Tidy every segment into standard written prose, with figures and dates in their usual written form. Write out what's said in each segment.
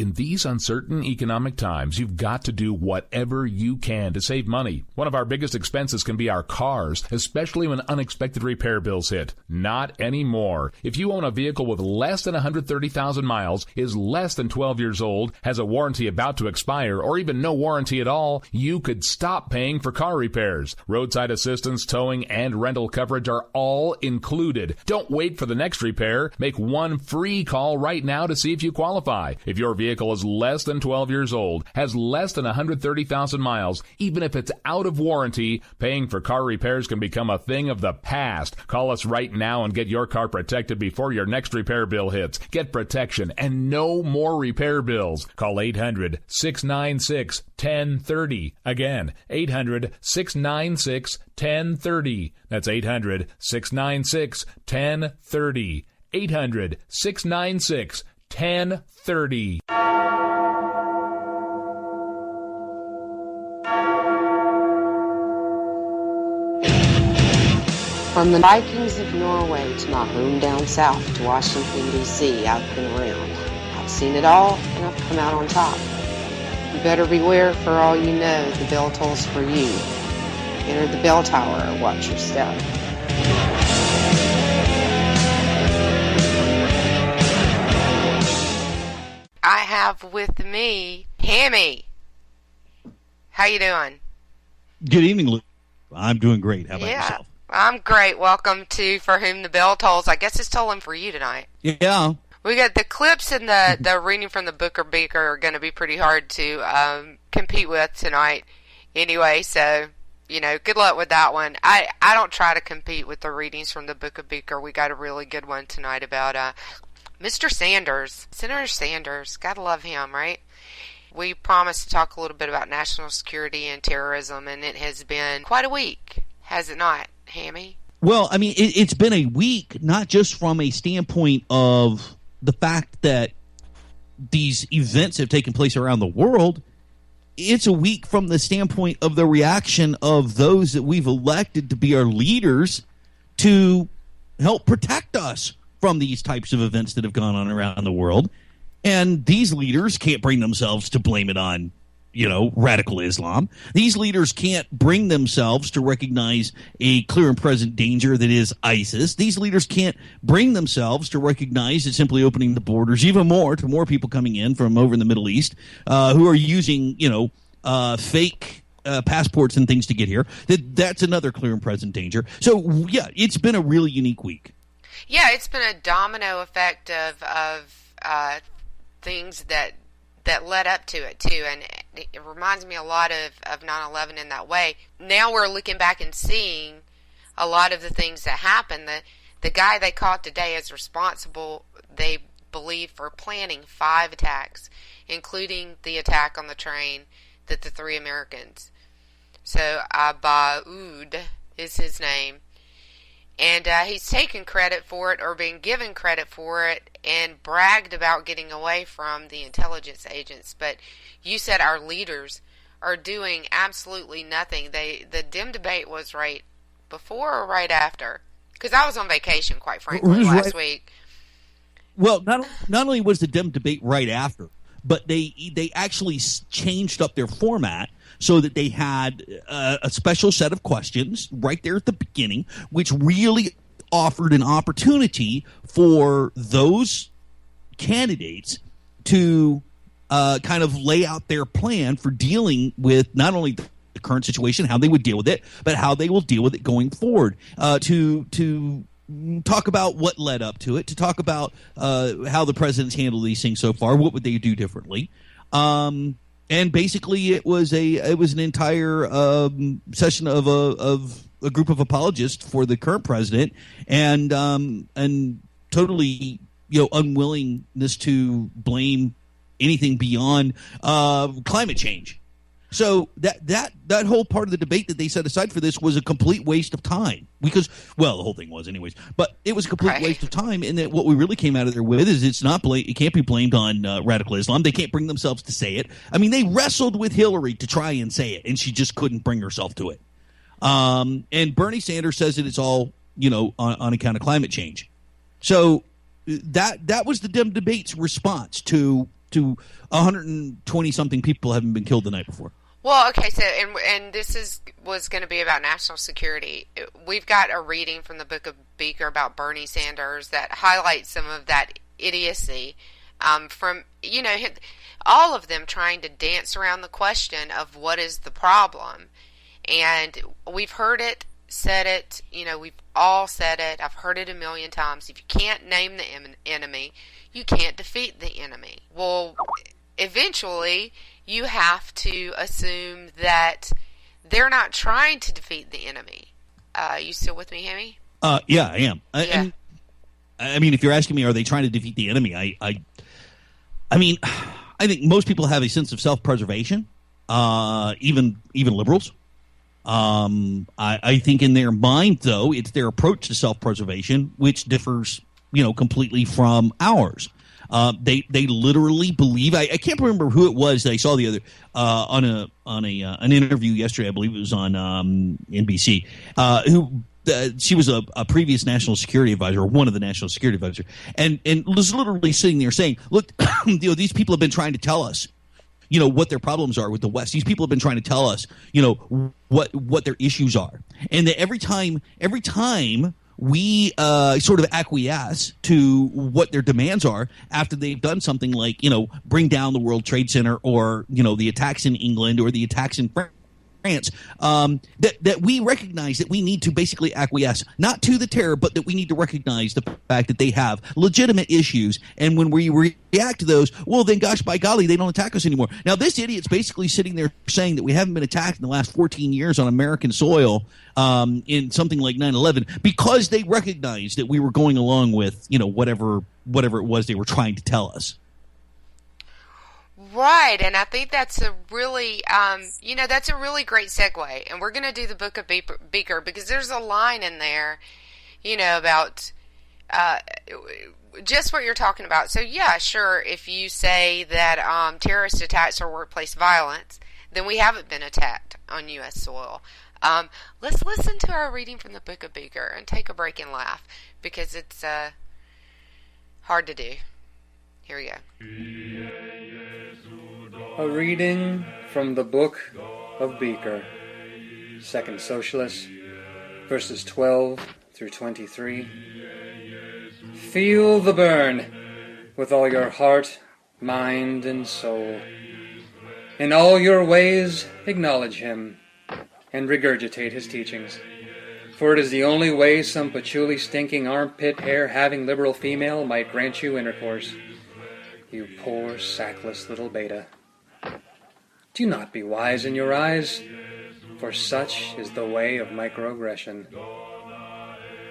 In these uncertain economic times, you've got to do whatever you can to save money. One of our biggest expenses can be our cars, especially when unexpected repair bills hit. Not anymore. If you own a vehicle with less than 130,000 miles, is less than 12 years old, has a warranty about to expire, or even no warranty at all, you could stop paying for car repairs. Roadside assistance, towing, and rental coverage are all included. Don't wait for the next repair. Make one free call right now to see if you qualify. If your vehicle is less than 12 years old, has less than 130,000 miles, even if it's out of warranty, paying for car repairs can become a thing of the past. Call us right now and get your car protected before your next repair bill hits. Get protection and no more repair bills. Call 800-696-1030. Again, 800-696-1030. That's 800-696-1030. 800-696-1030. From the Vikings of Norway to my home down south to Washington, D.C., I've been around. I've seen it all, and I've come out on top. You better beware, for all you know, the bell tolls for you. Enter the bell tower or watch your step. I have with me Hammy. How you doing? Good evening, Luke. I'm doing great. How about yourself? I'm great. Welcome to For Whom the Bell Tolls. I guess it's tolling for you tonight. Yeah. We got the clips and the reading from the Book of Beaker are going to be pretty hard to compete with tonight anyway, so, you know, good luck with that one. I don't try to compete with the readings from the Book of Beaker. We got a really good one tonight about Mr. Sanders. Senator Sanders. Gotta love him, right? We promised to talk a little bit about national security and terrorism, and it has been quite a week, has it not, Hammy? Well, I mean, it's been a week, not just from a standpoint of the fact that these events have taken place around the world. It's a week from the standpoint of the reaction of those that we've elected to be our leaders to help protect us from these types of events that have gone on around the world. And these leaders can't bring themselves to blame it on, you know, radical Islam. These leaders can't bring themselves to recognize a clear and present danger that is ISIS. These leaders can't bring themselves to recognize that simply opening the borders even more to more people coming in from over in the Middle East who are using, you know, fake passports and things to get here. That's another clear and present danger. So, yeah, it's been a really unique week. Yeah, it's been a domino effect of things that led up to it too, and it reminds me a lot of 9/11 in that way. Now we're looking back and seeing a lot of the things that happened. The guy they caught today is responsible, they believe, for planning 5 attacks, including the attack on the train that the 3 Americans. So Abaoud is his name. And he's taken credit for it, or been given credit for it, and bragged about getting away from the intelligence agents. But you said our leaders are doing absolutely nothing. The dim debate was right before or right after? Because I was on vacation, quite frankly, last week. Well, not only was the dim debate right after, but they actually changed up their format so that they had a special set of questions right there at the beginning, which really offered an opportunity for those candidates to kind of lay out their plan for dealing with not only the current situation, how they would deal with it, but how they will deal with it going forward, to talk about what led up to it, to talk about how the president's handled these things so far, what would they do differently. And basically, it was an entire session of a group of apologists for the current president, and totally, you know, unwillingness to blame anything beyond climate change. So that whole part of the debate that they set aside for this was a complete waste of time, because, well, the whole thing was anyways, but it was a complete waste of time. And that what we really came out of there with is it can't be blamed on radical Islam. They can't bring themselves to say it. I mean, they wrestled with Hillary to try and say it, and she just couldn't bring herself to it. And Bernie Sanders says that it's all, you know, on account of climate change. So that was the dim debate's response to to 120 something people haven't been killed the night before. Well, okay, so and this was going to be about national security. We've got a reading from the Book of Beaker about Bernie Sanders that highlights some of that idiocy from, all of them trying to dance around the question of what is the problem. And we've heard it, said it, we've all said it. I've heard it a million times. If you can't name the enemy, you can't defeat the enemy. Well, eventually you have to assume that they're not trying to defeat the enemy. You still with me, Hammy? Yeah, I am. Yeah. I mean, if you're asking me, are they trying to defeat the enemy? I mean, I think most people have a sense of self-preservation, even liberals. I think in their mind, though, it's their approach to self-preservation which differs, completely from ours. They literally believe. I can't remember who it was that I saw the other on an interview yesterday. I believe it was on NBC. She was a previous national security advisor, or one of the national security advisors, and was literally sitting there saying, "Look, these people have been trying to tell us, what their problems are with the West. These people have been trying to tell us, what their issues are, and that every time we sort of acquiesce to what their demands are after they've done something like, bring down the World Trade Center, or, the attacks in England or the attacks in France, that we recognize that we need to basically acquiesce, not to the terror, but that we need to recognize the fact that they have legitimate issues. And when we react to those, well, then, gosh, by golly, they don't attack us anymore. Now, this idiot's basically sitting there saying that we haven't been attacked in the last 14 years on American soil in something like 9/11 because they recognized that we were going along with, whatever it was they were trying to tell us. Right, and I think that's a really, that's a really great segue. And we're going to do the Book of Beaker because there's a line in there, about just what you're talking about. So, yeah, sure, if you say that terrorist attacks are workplace violence, then we haven't been attacked on U.S. soil. Let's listen to our reading from the Book of Beaker and take a break and laugh because it's hard to do. Here we go. A reading from the Book of Beaker, Second Socialist, verses 12 through 23. Feel the burn with all your heart, mind, and soul. In all your ways acknowledge him and regurgitate his teachings. For it is the only way some patchouli stinking armpit hair having liberal female might grant you intercourse. You poor sackless little beta. Do not be wise in your eyes, for such is the way of microaggression.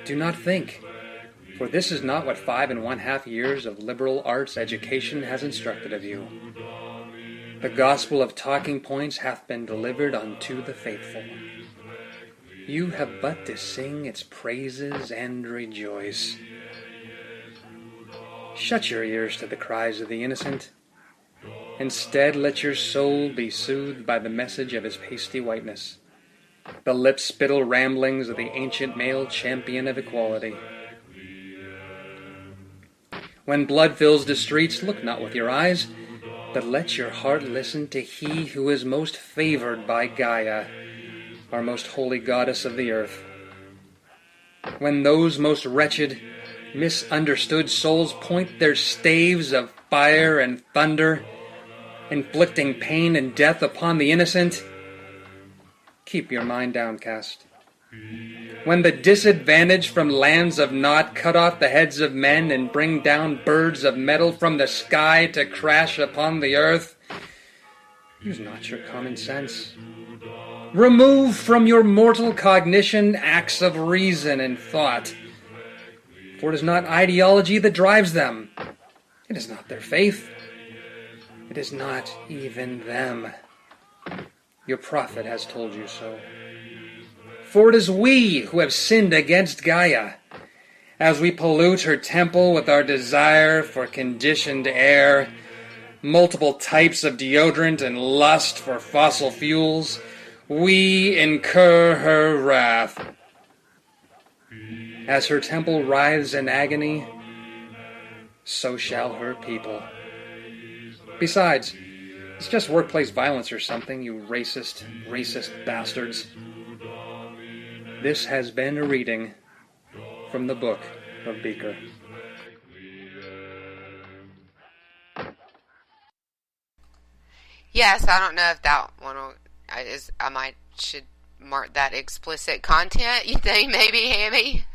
Do not think, for this is not what 5½ years of liberal arts education has instructed of you. The gospel of talking points hath been delivered unto the faithful. You have but to sing its praises and rejoice. Shut your ears to the cries of the innocent. Instead, let your soul be soothed by the message of his pasty whiteness, the lip-spittle ramblings of the ancient male champion of equality. When blood fills the streets, look not with your eyes, but let your heart listen to he who is most favored by Gaia, our most holy goddess of the earth. When those most wretched, misunderstood souls point their staves of fire and thunder, inflicting pain and death upon the innocent, keep your mind downcast. When the disadvantaged from lands of Nod cut off the heads of men and bring down birds of metal from the sky to crash upon the earth, use not your common sense. Remove from your mortal cognition acts of reason and thought, for it is not ideology that drives them. It is not their faith. It is not even them. Your prophet has told you so. For it is we who have sinned against Gaia, as we pollute her temple with our desire for conditioned air, multiple types of deodorant, and lust for fossil fuels. We incur her wrath. As her temple writhes in agony, so shall her people. Besides, it's just workplace violence or something, you racist bastards. This has been a reading from the Book of Beaker. Yes, I don't know if that one should mark that explicit content. You think maybe, Hammy?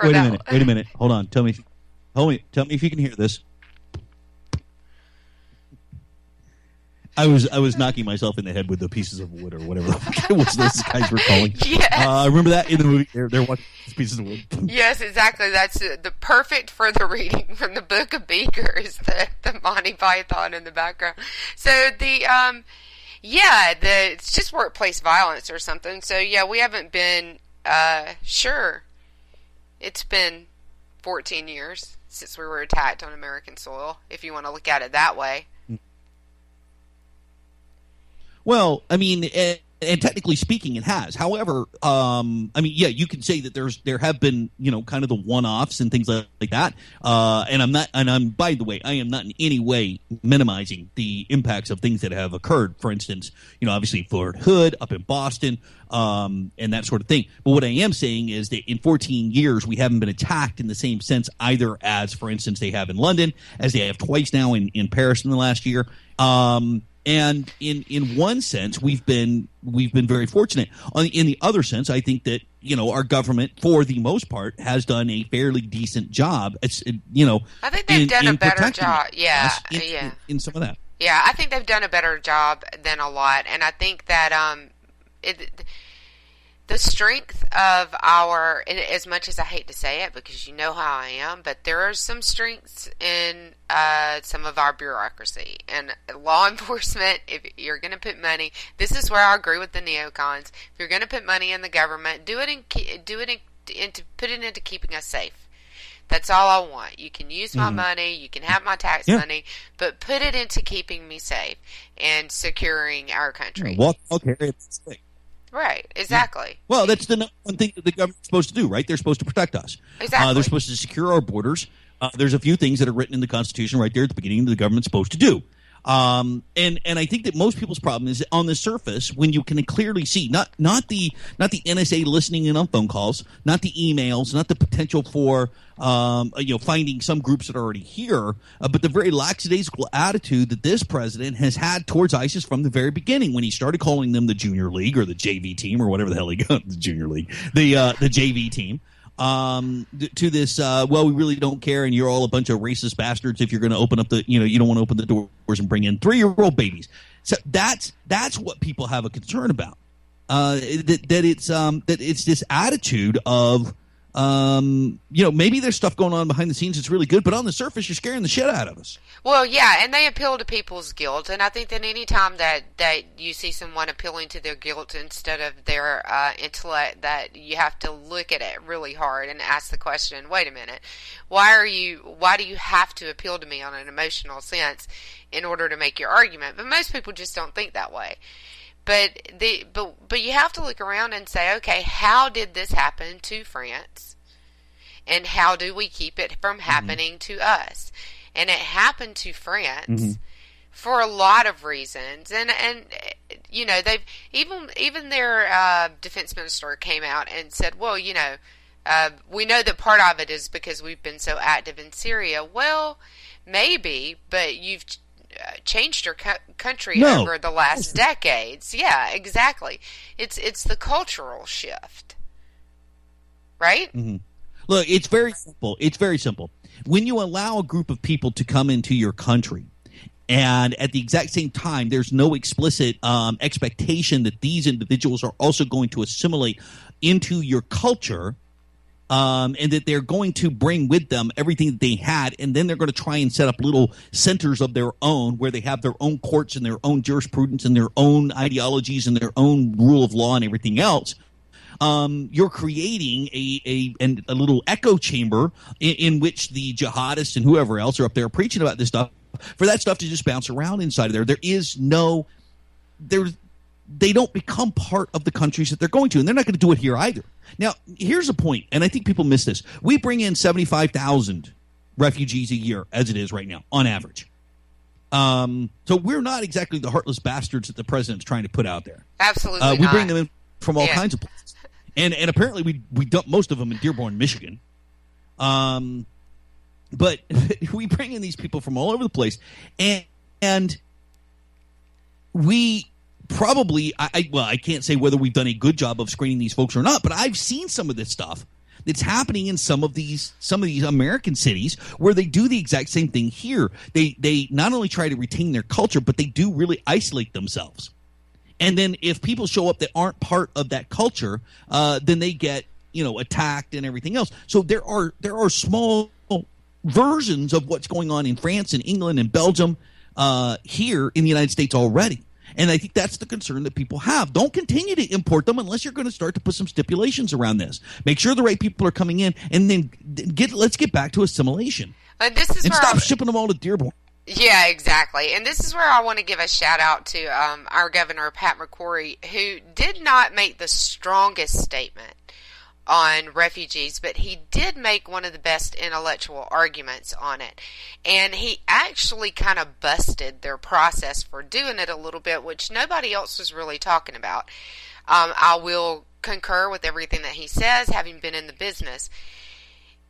Wait a minute. Hold on. Tell me if you can hear this. I was knocking myself in the head with the pieces of wood or whatever it was those guys were calling. Yes. Remember that in the movie? They're watching pieces of wood. Yes, exactly. That's the perfect for the reading from the Book of Beaker is the Monty Python in the background. So it's just workplace violence or something. So yeah, we haven't been sure. It's been 14 years since we were attacked on American soil, if you want to look at it that way. Well, I mean, and technically speaking, it has. However, you can say that there have been, kind of the one-offs and things like that. By the way, I am not in any way minimizing the impacts of things that have occurred. For instance, obviously Fort Hood up in Boston, and that sort of thing. But what I am saying is that in 14 years, we haven't been attacked in the same sense either as, for instance, they have in London, as they have twice now in Paris in the last year. And in one sense, we've been very fortunate. In the other sense, I think that our government, for the most part, has done a fairly decent job. I think they've done a better job. In some of that. Yeah, I think they've done a better job than a lot, and I think that the strength of our, and as much as I hate to say it because you know how I am, but there are some strengths in some of our bureaucracy and law enforcement. If you're going to put money, this is where I agree with the neocons. If you're going to put money in the government, put it into keeping us safe. That's all I want. You can use my money, you can have my tax money, but put it into keeping me safe and securing our country. Right, exactly. Yeah. Well, that's the number one thing that the government's supposed to do, right? They're supposed to protect us. Exactly. They're supposed to secure our borders. There's a few things that are written in the Constitution right there at the beginning that the government's supposed to do. And I think that most people's problem is that on the surface, when you can clearly see not the NSA listening in on phone calls, not the emails, not the potential for finding some groups that are already here, but the very lackadaisical attitude that this president has had towards ISIS from the very beginning, when he started calling them the Junior League or the JV team or whatever the hell he got, the Junior League, the JV team. To this, we really don't care, and you're all a bunch of racist bastards if you're going to open up you don't want to open the doors and bring in 3-year-old babies. So that's what people have a concern about. That it's this attitude of, maybe there's stuff going on behind the scenes that's really good, but on the surface, you're scaring the shit out of us. Well, yeah, and they appeal to people's guilt, and I think that any time that you see someone appealing to their guilt instead of their intellect, that you have to look at it really hard and ask the question, wait a minute, why do you have to appeal to me on an emotional sense in order to make your argument? But most people just don't think that way. But you have to look around and say, okay, how did this happen to France? And how do we keep it from happening to us? And it happened to France for a lot of reasons. And they've even their defense minister came out and said, well, we know that part of it is because we've been so active in Syria. Well, maybe, but you've changed your country over the last decades. Yeah, exactly. It's the cultural shift, right? Mm-hmm. Look, it's very simple. When you allow a group of people to come into your country, and at the exact same time, there's no explicit expectation that these individuals are also going to assimilate into your culture, and that they're going to bring with them everything that they had, and then they're going to try and set up little centers of their own where they have their own courts and their own jurisprudence and their own ideologies and their own rule of law and everything else. You're creating a little echo chamber in which the jihadists and whoever else are up there preaching about this stuff, for that stuff to just bounce around inside of there. They don't become part of the countries that they're going to, and they're not going to do it here either. Now, here's a point, and I think people miss this. We bring in 75,000 refugees a year as it is right now, on average. So we're not exactly the heartless bastards that the president's trying to put out there. Absolutely we not. bring them in from all kinds of places. And apparently we dump most of them in Dearborn, Michigan. But we bring in these people from all over the place. And we probably, I can't say whether we've done a good job of screening these folks or not, but I've seen some of this stuff that's happening in some of these American cities where they do the exact same thing here. They not only try to retain their culture, but they do really isolate themselves. And then if people show up that aren't part of that culture, then they get, attacked and everything else. So there are small versions of what's going on in France and England and Belgium here in the United States already. And I think that's the concern that people have. Don't continue to import them unless you're going to start to put some stipulations around this. Make sure the right people are coming in, and then let's get back to assimilation. And this is and stop shipping them all to Dearborn. Yeah, exactly. And this is where I want to give a shout out to our governor, Pat McCrory, who did not make the strongest statement on refugees, but he did make one of the best intellectual arguments on it. And he actually kind of busted their process for doing it a little bit, which nobody else was really talking about. I will concur with everything that he says, having been in the business.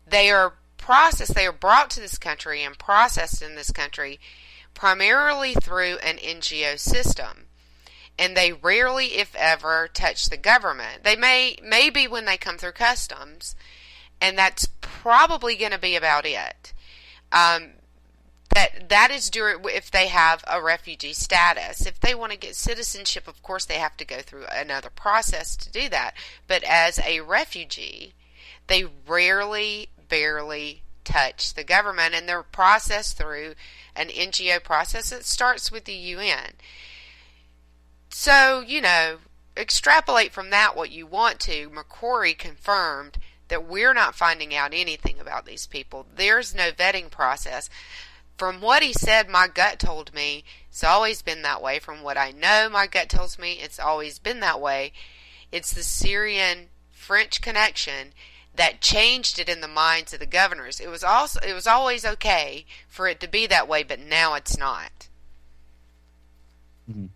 They are brought to this country and processed in this country primarily through an NGO system. And they rarely, if ever, touch the government. They maybe when they come through customs, and that's probably going to be about it. That is if they have a refugee status. If they want to get citizenship, of course, they have to go through another process to do that. But as a refugee, they barely touch the government, and they're processed through an NGO process that starts with the UN. So, extrapolate from that what you want to. McCrory confirmed that we're not finding out anything about these people. There's no vetting process. From what he said, my gut told me it's always been that way. From what I know, my gut tells me it's always been that way. It's the Syrian-French connection that changed it in the minds of the governors. It was always okay for it to be that way, but now it's not. Mm-hmm.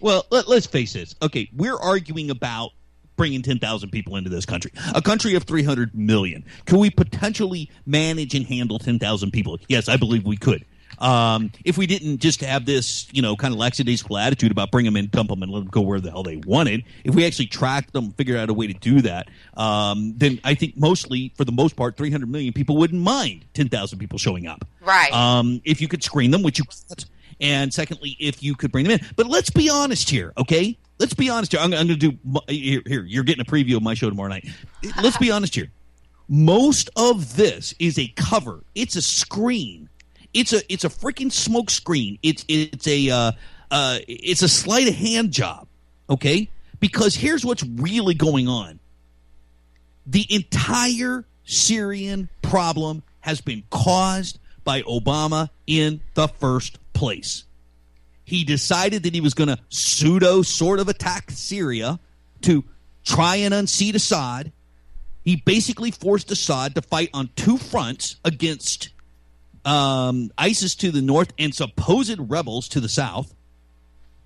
Well, let's face it. Okay, we're arguing about bringing 10,000 people into this country, a country of 300 million. Can we potentially manage and handle 10,000 people? Yes, I believe we could. If we didn't just have this, kind of lackadaisical attitude about bring them in, dump them, and let them go where the hell they wanted, if we actually tracked them, figured out a way to do that, then I think for the most part, 300 million people wouldn't mind 10,000 people showing up. Right. If you could screen them, which you can't. And secondly, if you could bring them in. But let's be honest here, okay? Let's be honest here. I'm going to do here. You're getting a preview of my show tomorrow night. Let's be honest here. Most of this is a cover. It's a screen. It's a freaking smoke screen. It's a sleight of hand job, okay? Because here's what's really going on. The entire Syrian problem has been caused by Obama in the first place. He decided that he was going to sort of attack Syria to try and unseat Assad. He basically forced Assad to fight on two fronts against ISIS to the north and supposed rebels to the south.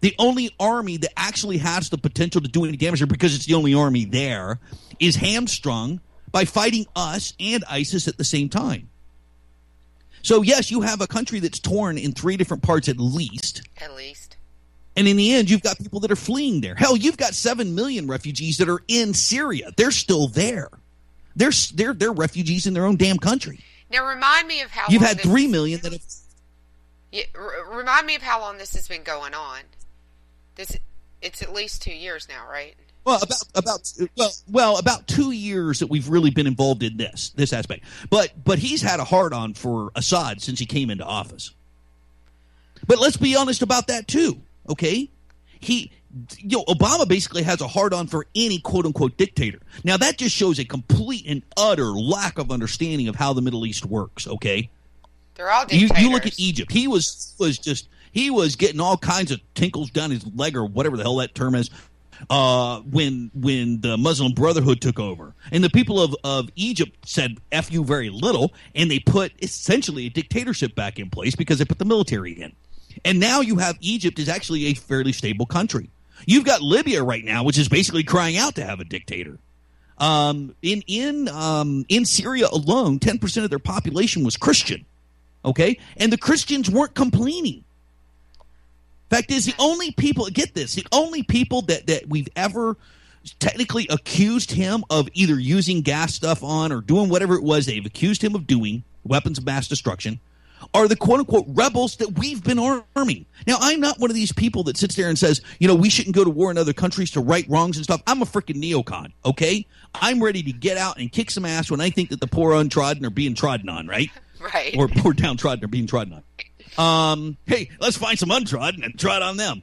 The only army that actually has the potential to do any damage here, because it's the only army there, is hamstrung by fighting us and ISIS at the same time. So, yes, you have a country that's torn in three different parts at least. At least. And in the end, you've got people that are fleeing there. Hell, you've got 7 million refugees that are in Syria. They're still there. They're refugees in their own damn country. Now, remind me of how you've long had 3 million that have... Yeah, remind me of how long this has been going on. It's at least 2 years now, right? Well, about 2 years that we've really been involved in this aspect. But he's had a hard-on for Assad since he came into office. But let's be honest about that too, okay? Obama basically has a hard-on for any quote-unquote dictator. Now, that just shows a complete and utter lack of understanding of how the Middle East works, okay? They're all dictators. You look at Egypt. He was getting all kinds of tinkles down his leg or whatever the hell that term is when the Muslim Brotherhood took over. And the people of Egypt said F you very little, and they put essentially a dictatorship back in place because they put the military in. And now you have Egypt is actually a fairly stable country. You've got Libya right now, which is basically crying out to have a dictator. In Syria alone, 10% of their population was Christian. Okay? And the Christians weren't complaining. Fact is, the only people, get this, the only people that we've ever technically accused him of either using gas stuff on or doing whatever it was they've accused him of doing, weapons of mass destruction, are the quote-unquote rebels that we've been arming. Now, I'm not one of these people that sits there and says, we shouldn't go to war in other countries to right wrongs and stuff. I'm a freaking neocon, okay? I'm ready to get out and kick some ass when I think that the poor untrodden are being trodden on, right? Right. Or poor downtrodden are being trodden on. Hey, let's find some untrodden and trot on them.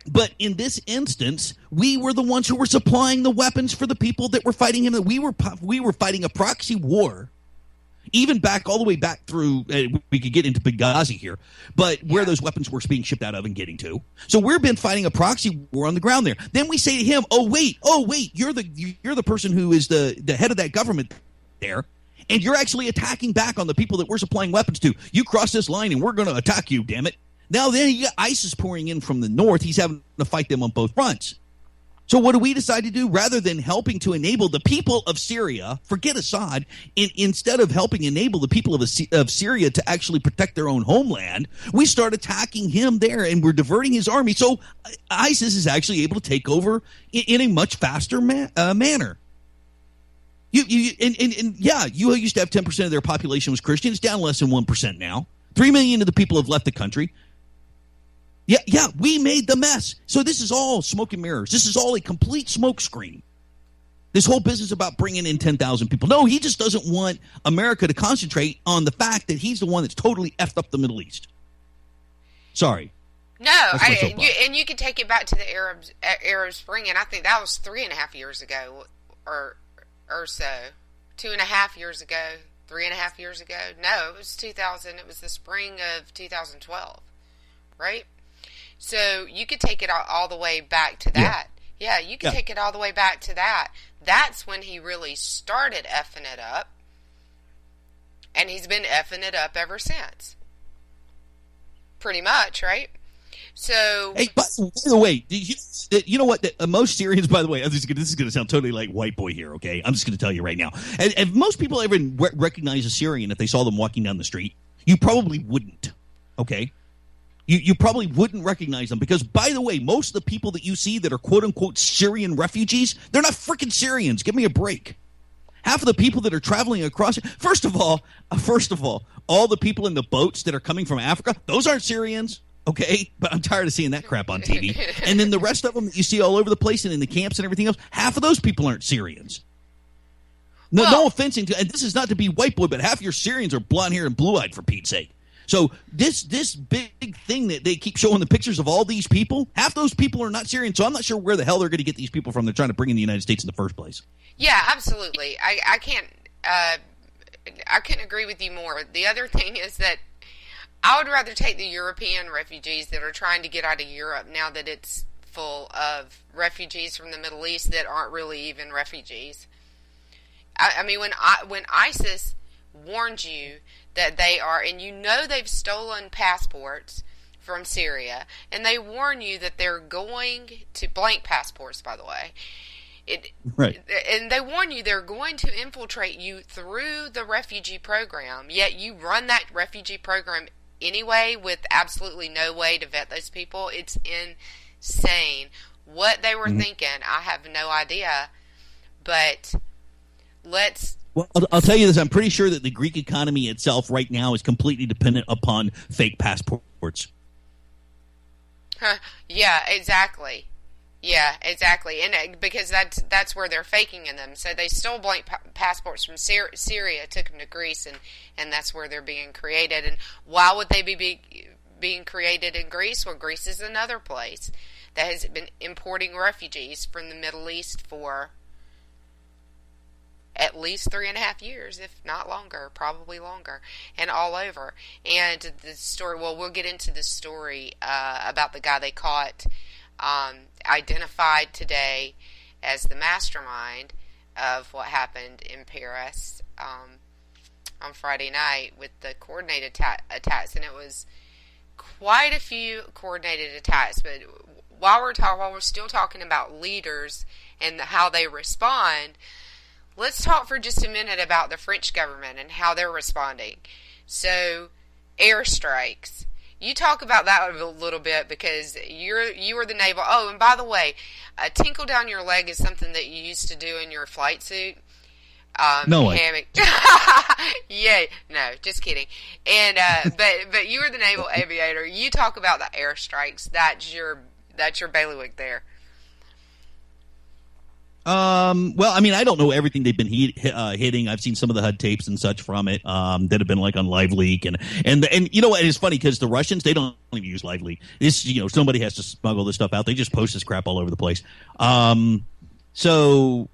But in this instance, we were the ones who were supplying the weapons for the people that were fighting him. We were fighting a proxy war. Even all the way back through, we could get into Benghazi here, but where those weapons were being shipped out of and getting to. So we've been fighting a proxy war on the ground there. Then we say to him, "Oh wait, you're the person who is the head of that government there, and you're actually attacking back on the people that we're supplying weapons to. You cross this line, and we're going to attack you. Damn it!" Now then, you got ISIS pouring in from the north. He's having to fight them on both fronts. So what do we decide to do? Rather than helping to enable the people of Syria, forget Assad, instead of helping enable the people of Syria to actually protect their own homeland, we start attacking him there, and we're diverting his army. So ISIS is actually able to take over in a much faster manner. You used to have 10% of their population was Christian. It's down less than 1% now. 3 million of the people have left the country. Yeah, we made the mess. So this is all smoke and mirrors. This is all a complete smoke screen. This whole business about bringing in 10,000 people. No, he just doesn't want America to concentrate on the fact that he's the one that's totally effed up the Middle East. Sorry. No, and you can take it back to the Arab Spring, and I think that was 3.5 years ago or so. 2.5 years ago, 3.5 years ago. No, it was 2000. It was the spring of 2012, right? So you could take it all the way back to that. Yeah, you could take it all the way back to that. That's when he really started effing it up. And he's been effing it up ever since. Pretty much, right? So... Hey, by the way, you know what? Most Syrians, by the way, this is going to sound totally like white boy here, okay? I'm just going to tell you right now. If most people ever recognize a Syrian if they saw them walking down the street, you probably wouldn't, okay? You probably wouldn't recognize them because, by the way, most of the people that you see that are quote-unquote Syrian refugees, they're not freaking Syrians. Give me a break. Half of the people that are traveling across – first of all, all the people in the boats that are coming from Africa, those aren't Syrians, okay? But I'm tired of seeing that crap on TV. And then the rest of them that you see all over the place and in the camps and everything else, half of those people aren't Syrians. No offense, and this is not to be white boy, but half of your Syrians are blonde hair and blue-eyed, for Pete's sake. So this big thing that they keep showing the pictures of all these people, half those people are not Syrian, so I'm not sure where the hell they're going to get these people from they're trying to bring in the United States in the first place. Yeah, absolutely. I couldn't agree with you more. The other thing is that I would rather take the European refugees that are trying to get out of Europe now that it's full of refugees from the Middle East that aren't really even refugees. I mean, when ISIS warned you that they are, and they've stolen passports from Syria, and they warn you that they're going to, blank passports, by the way, right. And they warn you they're going to infiltrate you through the refugee program, yet you run that refugee program anyway with absolutely no way to vet those people. It's insane. What they were thinking, I have no idea, but Well, I'll tell you this. I'm pretty sure that the Greek economy itself right now is completely dependent upon fake passports. Yeah, exactly. Yeah, exactly. And because that's where they're faking in them. So they stole blank passports from Syria, took them to Greece, and that's where they're being created. And why would they be being created in Greece? Well, Greece is another place that has been importing refugees from the Middle East for at least 3.5 years, if not longer, probably longer, and all over. And the story, well, we'll get into the story about the guy they caught identified today as the mastermind of what happened in Paris on Friday night with the coordinated attacks, and it was quite a few coordinated attacks. But while we're still talking about leaders and how they respond, let's talk for just a minute about the French government and how they're responding. So, airstrikes. You talk about that a little bit because you were the naval. Oh, and by the way, a tinkle down your leg is something that you used to do in your flight suit. No way. Hammock. Yeah, no, just kidding. And but you were the naval aviator. You talk about the airstrikes. That's your bailiwick there. Well, I mean, I don't know everything they've been hitting. I've seen some of the HUD tapes and such from it, that have been like on Live Leak and you know what? It's funny because the Russians, they don't even use Live Leak. This, somebody has to smuggle this stuff out. They just post this crap all over the place. So,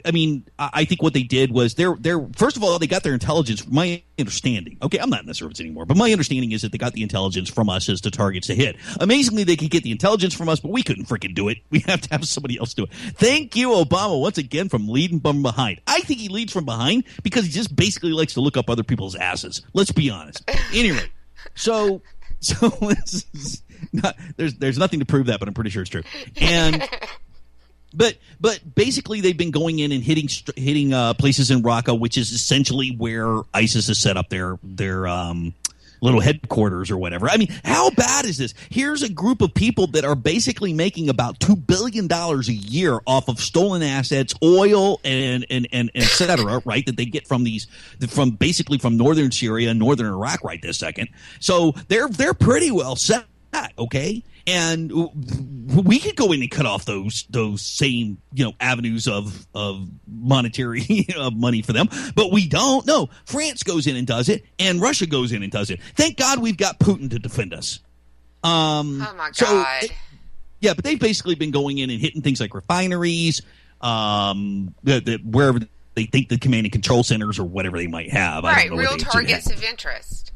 I mean, I think what they did was they're first of all, they got their intelligence from my understanding. Okay, I'm not in the service anymore, but my understanding is that they got the intelligence from us as to targets to hit. Amazingly, they could get the intelligence from us, but we couldn't freaking do it. We have to have somebody else do it. Thank you, Obama, once again, from leading from behind. I think he leads from behind because he just basically likes to look up other people's asses. Let's be honest. Anyway, so this is not, there's nothing to prove that, but I'm pretty sure it's true. And But basically, they've been going in and hitting places in Raqqa, which is essentially where ISIS has set up their little headquarters or whatever. I mean, how bad is this? Here's a group of people that are basically making about $2 billion a year off of stolen assets, oil, and et cetera, right? That they get from basically from northern Syria and northern Iraq right this second. So they're pretty well set, okay? And we could go in and cut off those same avenues of monetary money for them, but we don't. No, France goes in and does it, and Russia goes in and does it. Thank God we've got Putin to defend us. Oh my God! Yeah, but they've basically been going in and hitting things like refineries, wherever they think the command and control centers or whatever they might have. Right, real targets of interest.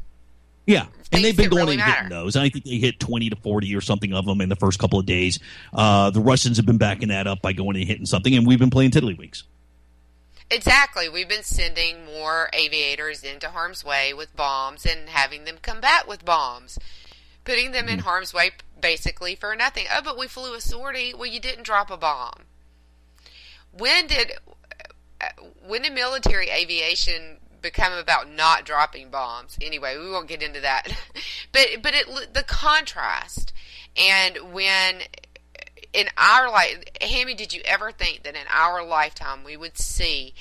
Yeah, and they've been going really in and hitting those. And I think they hit 20 to 40 or something of them in the first couple of days. The Russians have been backing that up by going and hitting something, and we've been playing tiddlywinks. Exactly. We've been sending more aviators into harm's way with bombs and having them come back with bombs. Putting them in harm's way basically for nothing. Oh, but we flew a sortie. Well, you didn't drop a bomb. When did military aviation become about not dropping bombs? Anyway, we won't get into that. but the contrast, and when in our life, Hammy, did you ever think that in our lifetime we would see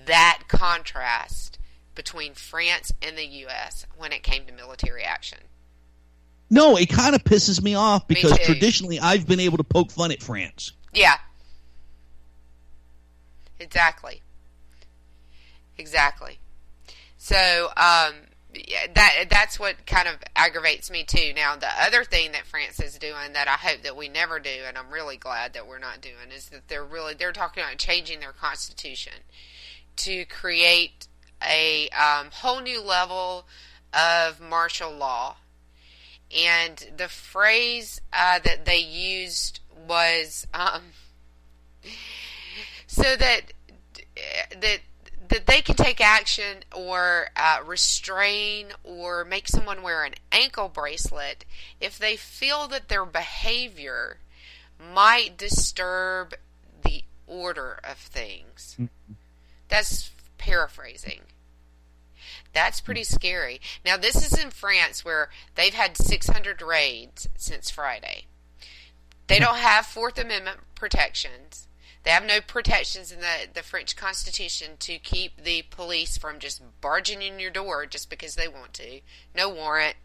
that contrast between France and the U.S. when it came to military action? No, it kind of pisses me off because traditionally I've been able to poke fun at France. Yeah. Exactly. So, that's what kind of aggravates me too. Now, the other thing that France is doing that I hope that we never do, and I'm really glad that we're not doing, is that they're talking about changing their constitution to create a whole new level of martial law. And the phrase that they used was so that they can take action or restrain or make someone wear an ankle bracelet if they feel that their behavior might disturb the order of things. That's paraphrasing. That's pretty scary. Now, this is in France where they've had 600 raids since Friday. They don't have Fourth Amendment protections. They have no protections in the French Constitution to keep the police from just barging in your door just because they want to. No warrant.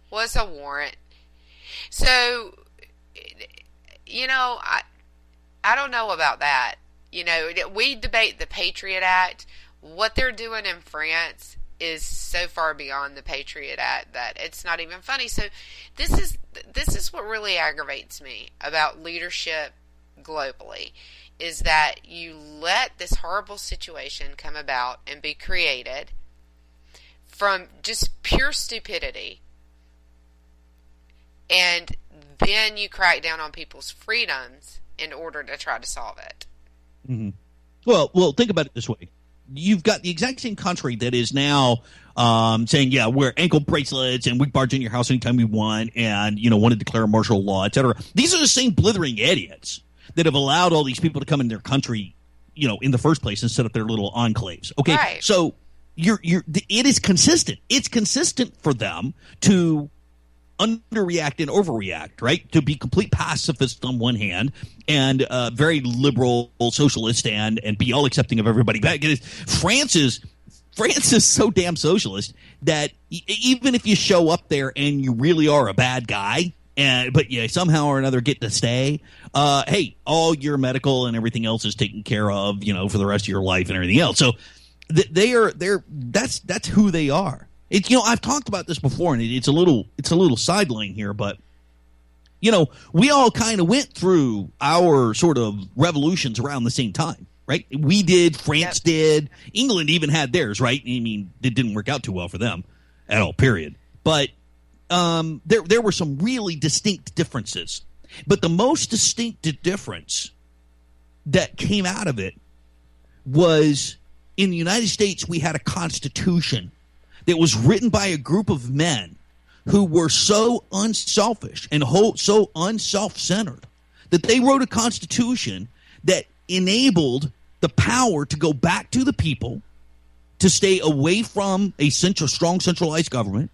What's a warrant? So, I don't know about that. We debate the Patriot Act. What they're doing in France is so far beyond the Patriot Act that it's not even funny. So, this is what really aggravates me about leadership globally, is that you let this horrible situation come about and be created from just pure stupidity, And then you crack down on people's freedoms in order to try to solve it. Mm-hmm. Well, think about it this way. You've got the exact same country that is now saying, yeah, wear ankle bracelets and we barge in your house anytime we want and, want to declare martial law, et cetera. These are the same blithering idiots that have allowed all these people to come in their country, in the first place and set up their little enclaves. Okay, right. So it is consistent. It's consistent for them to underreact and overreact, right? To be complete pacifist on one hand and very liberal socialist and be all accepting of everybody back. France is so damn socialist that even if you show up there and you really are a bad guy, but you somehow or another get to stay, hey, all your medical and everything else is taken care of, for the rest of your life and everything else. So that's who they are. I've talked about this before, and it's a little sideline here, but we all kind of went through our sort of revolutions around the same time, right? We did, France did, England even had theirs, right? I mean, it didn't work out too well for them at all, period. But there were some really distinct differences. But the most distinct difference that came out of it was in the United States, we had a constitution that was written by a group of men who were so unselfish and so unself-centered that they wrote a constitution that enabled the power to go back to the people, to stay away from a strong centralized government.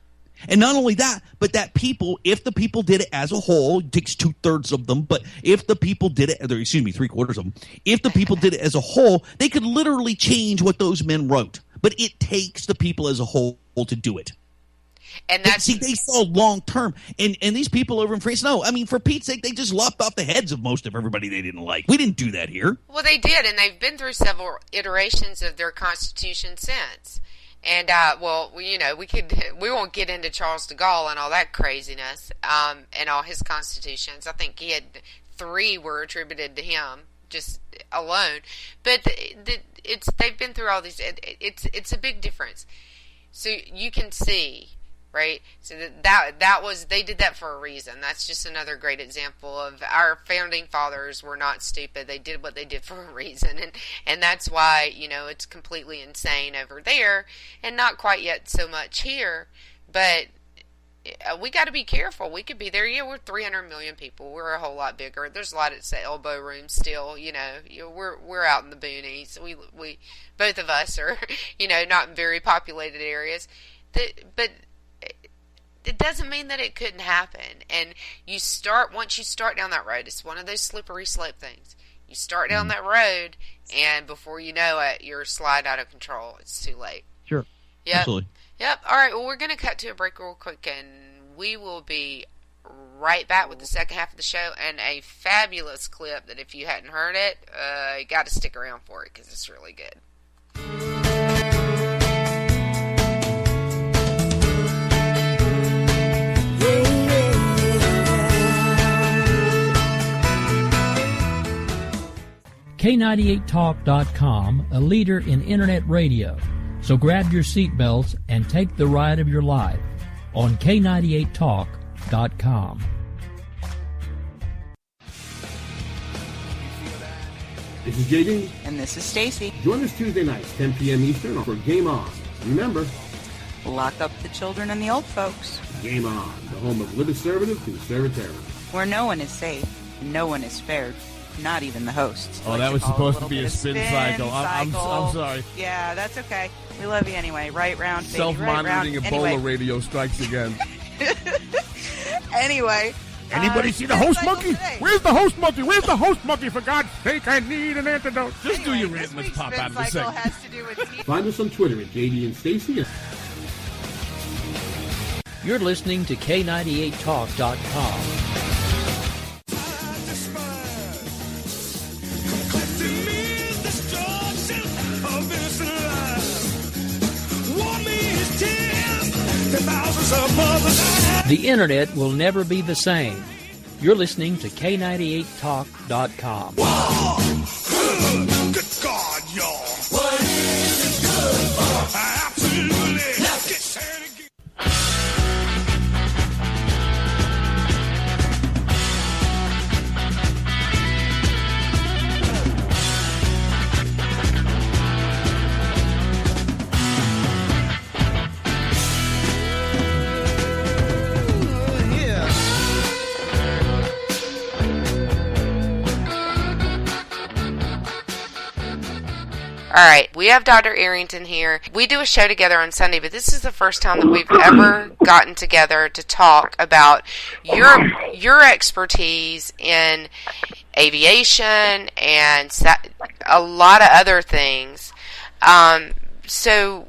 And not only that, but that people, if the people did it as a whole, it takes 2/3 of them, but if the people did it, 3/4 of them, if the people did it as a whole, they could literally change what those men wrote. But it takes the people as a whole to do it. And that's they saw long term, and these people over in France, no, I mean, for Pete's sake, they just lopped off the heads of most of everybody they didn't like. We didn't do that here. Well, they did, and they've been through several iterations of their constitution since. And we won't get into Charles de Gaulle and all that craziness, and all his constitutions. I think he had 3 were attributed to him just alone. But they've been through all these. It's a big difference. So you can see, right? So that was, they did that for a reason. That's just another great example of our founding fathers were not stupid. They did what they did for a reason, and that's why it's completely insane over there, and not quite yet so much here. But we got to be careful. We could be there. Yeah, we're 300 million people. We're a whole lot bigger. There's a lot at elbow room still. We're out in the boonies. We both of us are not in very populated areas. But it doesn't mean that it couldn't happen. And once you start down that road, it's one of those slippery slope things. You start down that road, and before you know it, you're slide out of control. It's too late. Sure. Yep. Absolutely. Yep. All right. Well, we're going to cut to a break real quick, and we will be right back with the second half of the show and a fabulous clip that if you hadn't heard it, you got to stick around for it because it's really good. K98Talk.com, a leader in internet radio. So grab your seatbelts and take the ride of your life on K98Talk.com. This is JD. And this is Stacy. Join us Tuesday nights, 10 p.m. Eastern, for Game On. Remember, lock up the children and the old folks. Game On, the home of liberservative conservatism. Where no one is safe, no one is spared. Not even the hosts. Oh, that was supposed to be a spin cycle. I'm sorry. Yeah, that's okay. We love you anyway. Right round, baby. Self-monitoring right Ebola radio strikes again. Anyway. Anybody see the host monkey? Where's the host monkey? Where's the host monkey? For God's sake, I need an antidote. Just do your rant. Let's pop out of the segment. Find us on Twitter at JD and Stacy. You're listening to K98Talk.com. The internet will never be the same. You're listening to K98Talk.com. Whoa! Good God, y'all. What is it good for? Absolutely. All right, we have Dr. Arrington here. We do a show together on Sunday, but this is the first time that we've ever gotten together to talk about your expertise in aviation and a lot of other things. So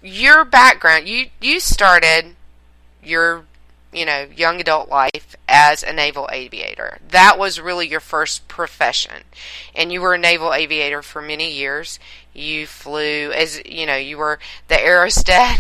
your background, you started your young adult life as a naval aviator. That was really your first profession. And you were a naval aviator for many years. You flew you were the aerostat,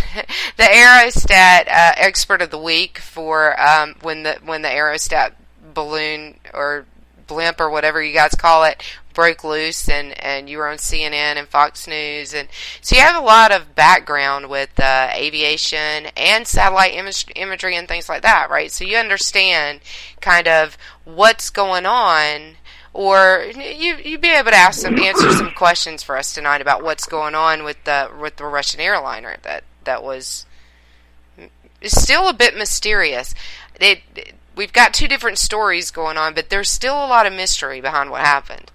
expert of the week for when the aerostat balloon or blimp or whatever you guys call it broke loose, and you were on CNN and Fox News, and so you have a lot of background with aviation and satellite imagery and things like that, right? So you understand kind of what's going on, or you'd be able to answer some questions for us tonight about what's going on with the Russian airliner that was still a bit mysterious. We've got two different stories going on, but there's still a lot of mystery behind what happened.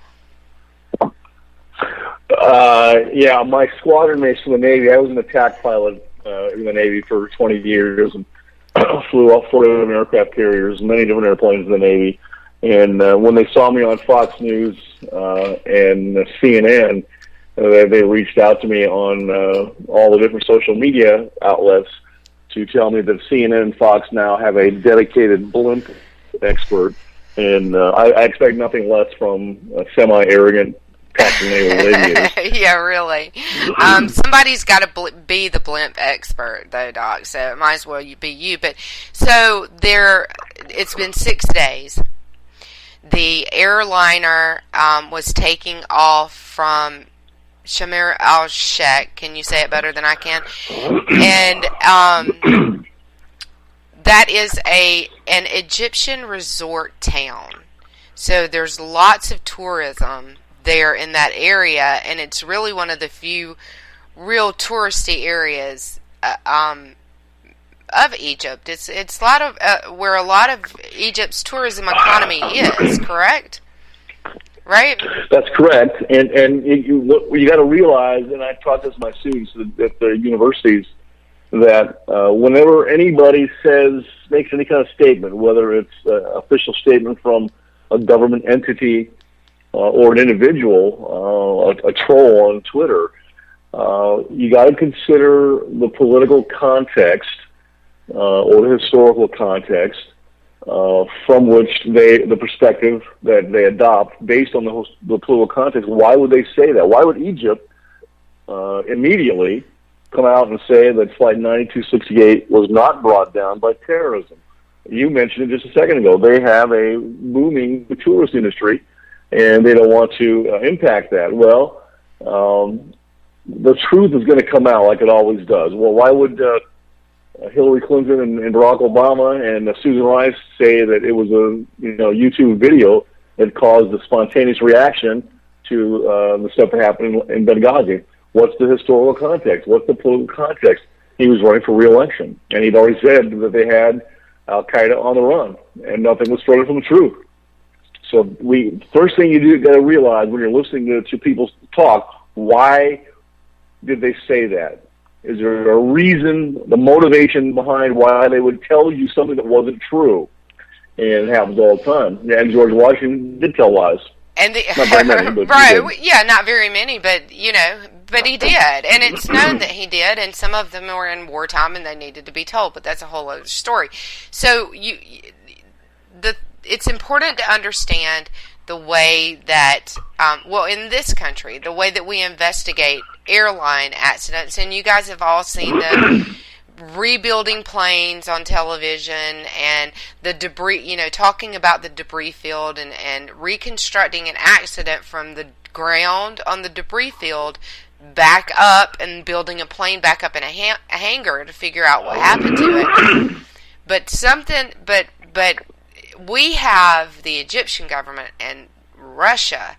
Yeah, my squadron mates from the Navy, I was an attack pilot in the Navy for 20 years and flew all 40 different aircraft carriers, many different airplanes in the Navy. And when they saw me on Fox News and CNN, they reached out to me on all the different social media outlets to tell me that CNN and Fox now have a dedicated blimp expert. And I expect nothing less from a semi-arrogant Captain Naval aviators. Yeah, really. Somebody's got to be the blimp expert, though, Doc. So it might as well be you. But so it's been 6 days. The airliner was taking off from Sharm el-Sheikh. Can you say it better than I can? And that is an Egyptian resort town. So there's lots of tourism there in that area, and it's really one of the few real touristy areas of Egypt. It's a lot of where a lot of Egypt's tourism economy is, correct? Right? That's correct. And you got to realize, and I taught this to my students at the universities, that whenever anybody makes any kind of statement, whether it's an official statement from a government entity or an individual, a troll on Twitter, you got to consider the political context or the historical context from which the perspective that they adopt based on the political context. Why would they say that? Why would Egypt immediately come out and say that Flight 9268 was not brought down by terrorism? You mentioned it just a second ago. They have a booming tourist industry, and they don't want to impact that. Well, the truth is going to come out like it always does. Well, why would Hillary Clinton and Barack Obama and Susan Rice say that it was a YouTube video that caused a spontaneous reaction to the stuff that happened in Benghazi? What's the historical context? What's the political context? He was running for re-election, and he'd already said that they had Al-Qaeda on the run, and nothing was further from the truth. So first thing you got to realize when you're listening to people talk, why did they say that? Is there a reason, the motivation behind why they would tell you something that wasn't true? And it happens all the time. And George Washington did tell lies. And not very many, but right, yeah, not very many, but but he did, and it's known that he did, and some of them were in wartime and they needed to be told, but that's a whole other story. So it's important to understand the way that, in this country, the way that we investigate airline accidents, and you guys have all seen the rebuilding planes on television and the debris, talking about the debris field and reconstructing an accident from the ground on the debris field back up and building a plane back up in a hangar to figure out what happened to it. But we have the Egyptian government and Russia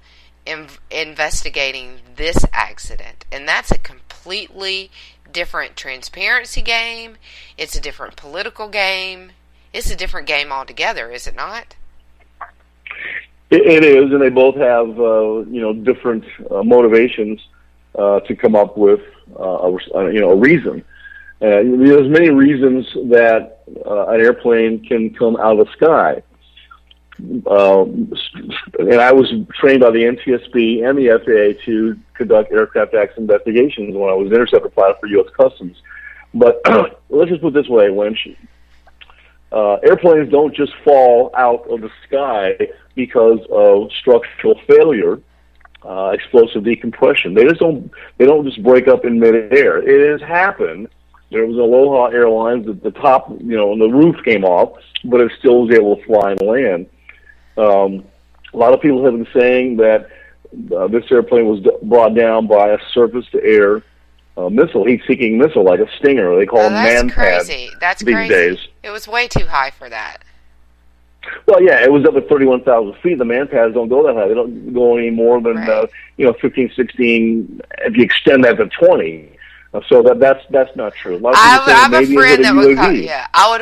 investigating this accident, and that's a completely different transparency game. It's a different political game. It's a different game altogether, is it not? It is, and they both have different motivations. to come up with a reason. There's many reasons that an airplane can come out of the sky. And I was trained by the NTSB and the FAA to conduct aircraft accident investigations when I was an interceptor pilot for U.S. Customs. But let's just put it this way, Winch. Airplanes don't just fall out of the sky because of structural failure, explosive decompression. They don't just break up in midair. It has happened. There was Aloha Airlines, the top, and the roof came off, but it still was able to fly and land. A lot of people have been saying that this airplane was brought down by a surface-to-air missile, heat-seeking missile, like a Stinger. They call them man pads. That's these crazy. Days. It was way too high for that. Well, yeah, it was up at 31,000 feet. The man pads don't go that high. They don't go any more than 15, 16. If you extend that to 20. So that's not true. I have a friend that would call. Yeah, I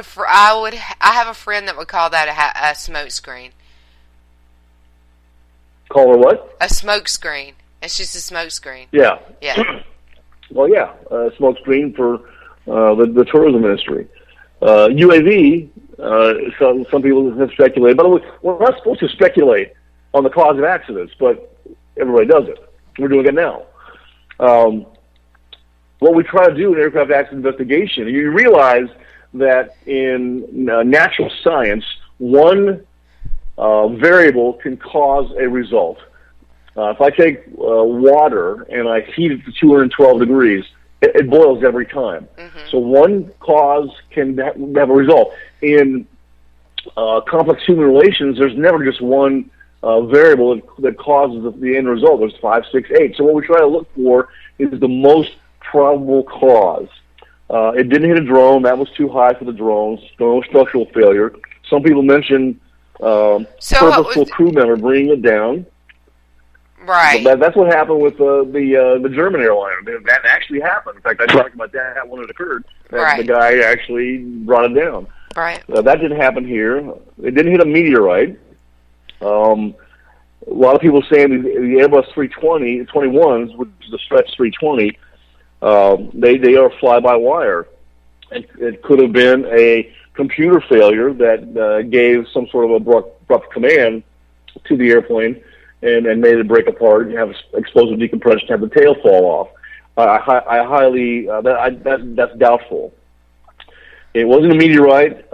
have a friend that would call that a smoke screen. Call her what? A smoke screen. It's just a smoke screen. Yeah. Yeah. Well, yeah, a smoke screen for the tourism industry. UAV. Some people have speculated, but we're not supposed to speculate on the cause of accidents, but everybody does it. We're doing it now. What we try to do in aircraft accident investigation, you realize that in natural science, one variable can cause a result. If I take water and I heat it to 212 degrees, it boils every time. Mm-hmm. So one cause can have a result. In complex human relations, there's never just one variable that causes the end result. There's 5, 6, 8. So what we try to look for is the most probable cause. It didn't hit a drone. That was too high for the drones. No structural failure. Some people mention purposeful crew member bringing it down. Right. That's what happened with the German airline. That actually happened. In fact, I talked about that when it occurred. That the guy actually brought it down. Right. That didn't happen here. It didn't hit a meteorite. A lot of people saying the Airbus 321s, which is the Stretch 320, they are fly-by-wire. It could have been a computer failure that gave some sort of abrupt command to the airplane and made it break apart and have explosive decompression, have the tail fall off. I highly that's doubtful. It wasn't a meteorite.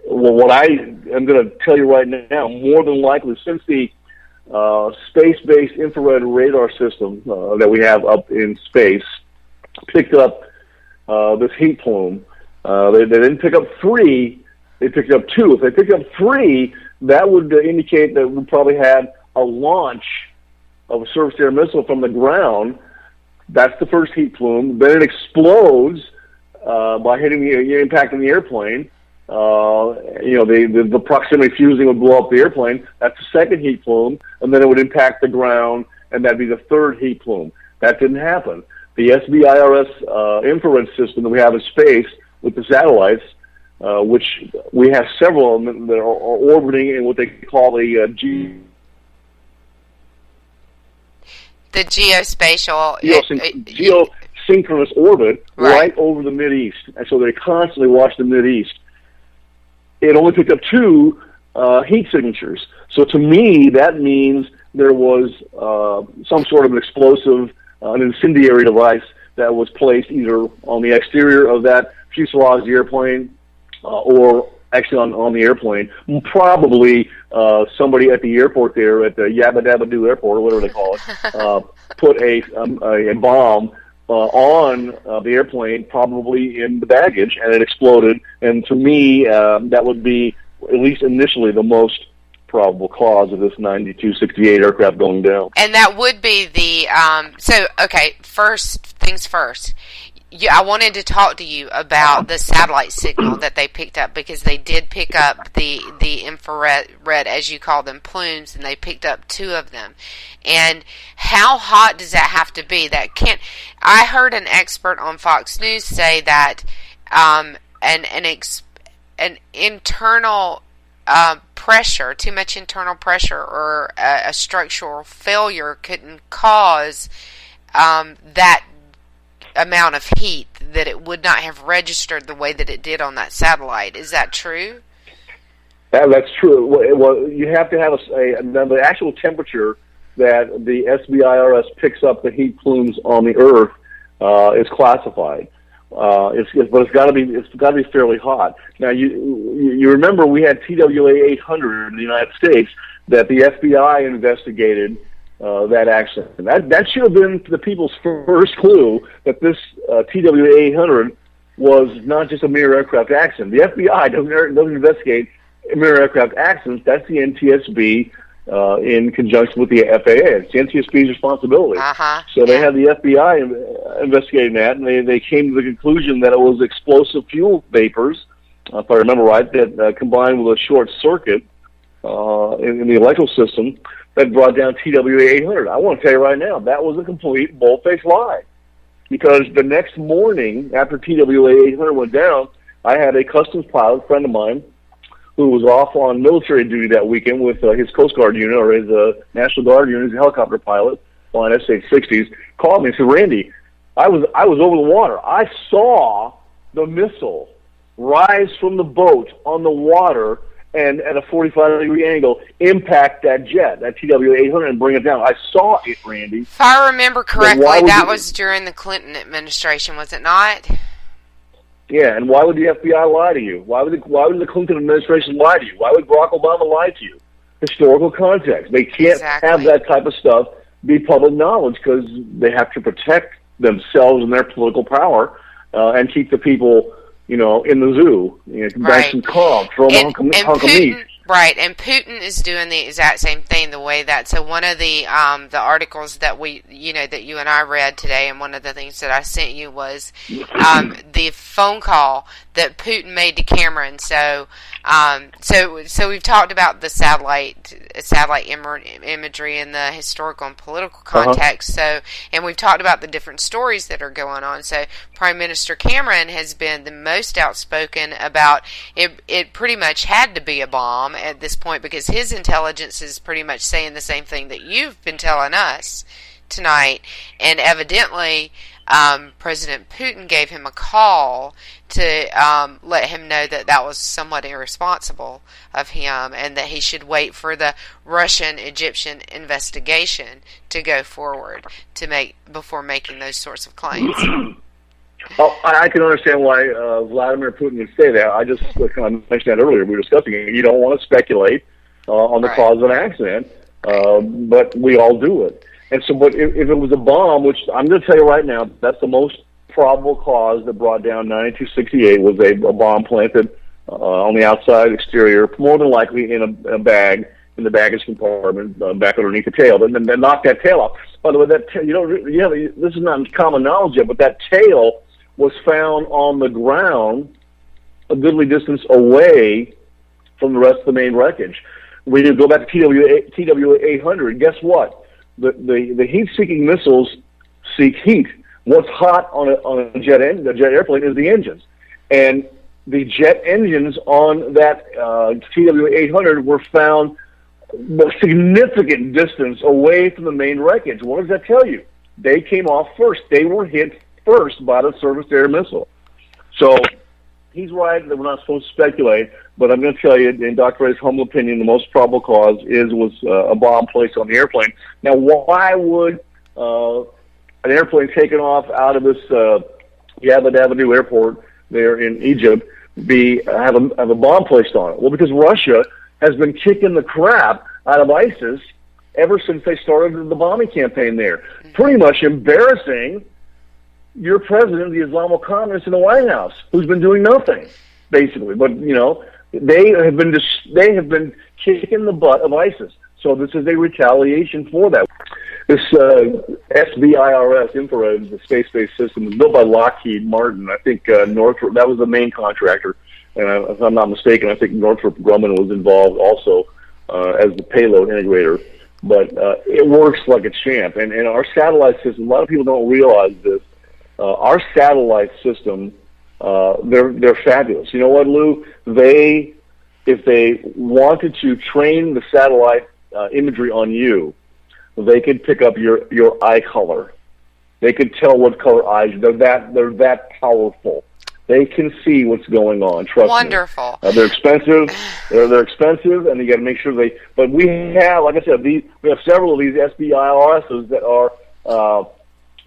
What I am going to tell you right now, more than likely, since the space-based infrared radar system that we have up in space picked up this heat plume, they didn't pick up 3, they picked up 2. If they picked up 3, that would indicate that we probably had a launch of a surface-to-air missile from the ground. That's the first heat plume. Then it explodes by impacting the airplane. The proximity fusing would blow up the airplane. That's the second heat plume, and then it would impact the ground, and that'd be the third heat plume. That didn't happen. The SBIRS infrared system that we have in space with the satellites, which we have several of them that are orbiting in what they call the geospatial geosynchronous orbit right over the Mideast, and so they constantly watch the Mideast. It only picked up 2 heat signatures. So to me, that means there was some sort of an explosive, an incendiary device that was placed either on the exterior of that fuselage of the airplane or actually on the airplane. Probably somebody at the airport there, at the Yabba Dabba Doo Airport, or whatever they call it, put a bomb on the airplane, probably in the baggage, and it exploded. And to me, that would be, at least initially, the most probable cause of this 9268 aircraft going down. And that would be the first things first. I wanted to talk to you about the satellite signal that they picked up, because they did pick up the infrared, as you call them, plumes, and they picked up 2 of them. And how hot does that have to be? I heard an expert on Fox News say that an internal pressure, too much internal pressure, or a structural failure couldn't cause that amount of heat, that it would not have registered the way that it did on that satellite. Is that true? That's true. Well, you have to have the actual temperature that the SBIRS picks up the heat plumes on the Earth is classified. But it's got to be fairly hot. Now you remember we had TWA 800 in the United States that the FBI investigated that accident. That should have been the people's first clue that this TWA 800 was not just a mere aircraft accident. The FBI doesn't investigate mere aircraft accidents. That's the NTSB in conjunction with the FAA. It's the NTSB's responsibility. So they had the FBI investigating that, and they came to the conclusion that it was explosive fuel vapors, if I remember right, that combined with a short circuit in the electrical system that brought down TWA 800. I want to tell you right now, that was a complete bull-faced lie. Because the next morning, after TWA 800 went down, I had a customs pilot friend of mine who was off on military duty that weekend with his Coast Guard unit or his National Guard unit, he's a helicopter pilot flying S-860s, called me and said, Randy, I was over the water. I saw the missile rise from the boat on the water and at a 45-degree angle impact that jet, that TW-800, and bring it down. I saw it, Randy. If I remember correctly, that was during the Clinton administration, was it not? Yeah, and why would the FBI lie to you? Why would the Clinton administration lie to you? Why would Barack Obama lie to you? Historical context. They can't have that type of stuff be public knowledge because they have to protect themselves and their political power and keep the people, in the zoo. Buy some cob, throw them a hunk of meat. Right, and Putin is doing the exact same thing. The way that one of the articles that that you and I read today, and one of the things that I sent you was the phone call that Putin made to Cameron. So we've talked about the satellite imagery in the historical and political context. So, and we've talked about the different stories that are going on. So Prime Minister Cameron has been the most outspoken about it. It pretty much had to be a bomb at this point because his intelligence is pretty much saying the same thing that you've been telling us tonight, and evidently President Putin gave him a call to let him know that was somewhat irresponsible of him and that he should wait for the Russian-Egyptian investigation to go forward before making those sorts of claims. Oh, I can understand why Vladimir Putin would say that. I just kind of mentioned that earlier. We were discussing it. You don't want to speculate on the cause of an accident, but we all do it. And so, but if it was a bomb, which I'm going to tell you right now, that's the most probable cause that brought down 9268 was a bomb planted on the outside exterior, more than likely in a bag in the baggage compartment back underneath the tail, and then knocked that tail off. By the way, this is not common knowledge yet, but that tail was found on the ground a goodly distance away from the rest of the main wreckage. When you go back to TW-800, guess what? The heat-seeking missiles seek heat. What's hot on a jet airplane is the engines. And the jet engines on that TW-800 were found a significant distance away from the main wreckage. What does that tell you? They came off first. They were hit first by the surface-to-air missile. So he's right that we're not supposed to speculate, but I'm going to tell you, in Dr. Ray's humble opinion, the most probable cause was a bomb placed on the airplane. Now, why would an airplane taken off out of this Yavin Avenue airport there in Egypt have a bomb placed on it? Well, because Russia has been kicking the crap out of ISIS ever since they started the bombing campaign there. Pretty much embarrassing your president of the Islamic communists in the White House, who's been doing nothing, basically. But they have been kicking the butt of ISIS. So this is a retaliation for that. This SBIRS infrared, the space-based system, was built by Lockheed Martin. I think Northrop, that was the main contractor. And if I'm not mistaken, I think Northrop Grumman was involved also as the payload integrator. But it works like a champ. And our satellite system, a lot of people don't realize this. Our satellite system, they're fabulous. You know what, Lou? If they wanted to train the satellite imagery on you, they could pick up your eye color They could tell what color eyes. They're that powerful. They can see what's going on. Trust Wonderful. me. They're expensive. They're expensive, and you got to make sure they. But we have, like I said, we have several of these SBIRSs that are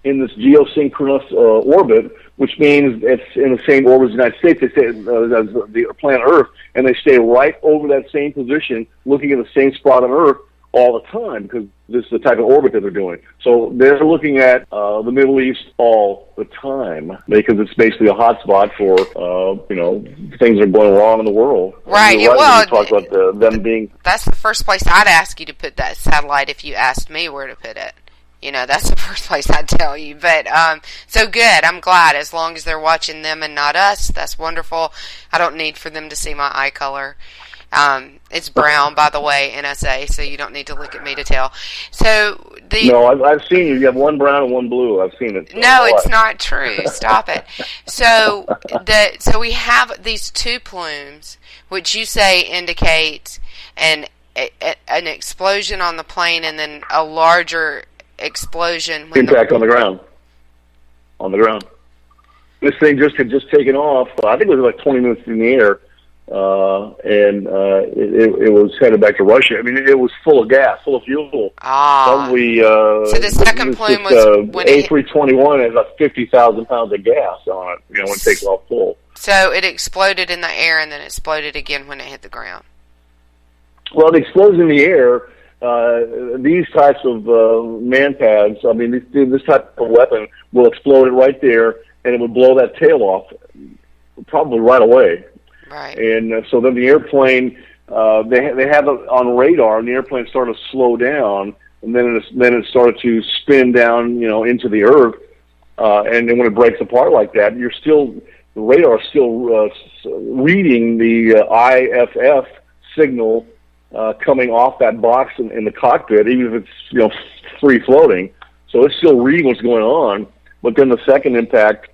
in this geosynchronous orbit, which means it's in the same orbit as the United States. They stay as the planet Earth, and they stay right over that same position, looking at the same spot on Earth all the time, because this is the type of orbit that they're doing. So they're looking at the Middle East all the time, because it's basically a hotspot for things that are going wrong in the world. Right. Well, you talk about them being. That's the first place I'd ask you to put that satellite if you asked me where to put it. That's the first place I'd tell you. But so good. I'm glad. As long as they're watching them and not us, that's wonderful. I don't need for them to see my eye color. It's brown, by the way, NSA, so you don't need to look at me to tell. So No, I've seen you. You have one brown and one blue. I've seen it. No, it's not true. Stop it. So we have these two plumes, which you say indicate an explosion on the plane and then a larger explosion. Impact on the ground. On the ground. This thing had just taken off. I think it was like 20 minutes in the air. And it was headed back to Russia. I mean, it was full of gas, full of fuel. Probably, so the second plume was when A321 has about 50,000 pounds of gas on it, when it takes off full. So it exploded in the air and then exploded again when it hit the ground. Well, it explodes in the air. These types of man pads, I mean, this type of weapon will explode it right there, and it would blow that tail off probably right away. Right. And so then the airplane, they have it on radar, and the airplane started to slow down, and then it started to spin down, into the earth. And then when it breaks apart like that, the radar is still reading the IFF signal coming off that box in the cockpit, even if it's free floating. So it's still reading what's going on. But then the second impact,